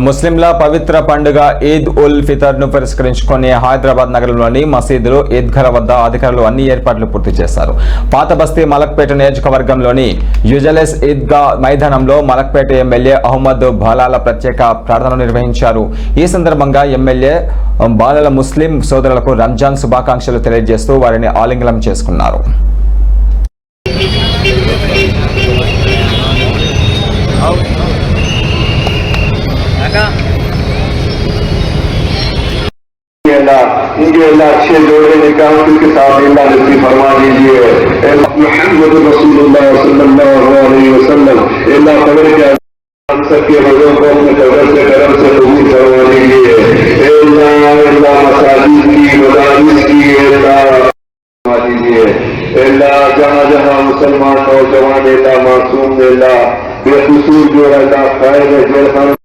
ముస్లింల పవిత్ర పండుగ ఈద్ ఉల్ ఫితర్ ను పురస్కరించుకొని హైదరాబాద్ నగరంలోని మసీదులు ఈద్గాల వద్ద అధికారులు అన్ని ఏర్పాట్లు పూర్తి చేశారు. పాత బస్తీ మలక్పేట నియోజకవర్గంలోని యుజలెస్ ఈద్గా మైదానంలో మలక్పేట ఎమ్మెల్యే అహ్మద్ బాలాల ప్రత్యేక ప్రార్థనలు నిర్వహించారు. ఈ సందర్భంగా ఎమ్మెల్యే బాలాల ముస్లిం సోదరులకు రంజాన్ శుభాకాంక్షలు తెలియజేస్తూ వారిని ఆలింగనం చేసుకున్నారు. मुझे अल्लाह अच्छे जोड़े निकाल के साथ अल्लाह नसीब फरमा दीजिए। मुहम्मद रसूलुल्लाह सल्लल्लाहु अलैहि वसल्लम अल्लाह कब्र के सबके रोज़ों को अपने कब्र से करम से कबूल फरमा दीजिए। अल्लाह मसाजिद की मदारिस की अल्लाह फरमा दीजिए। अल्लाह जहाँ जहाँ मुसलमान नौजवान अल्लाह मासूम अल्लाह बेकसूर जो अल्लाह खैर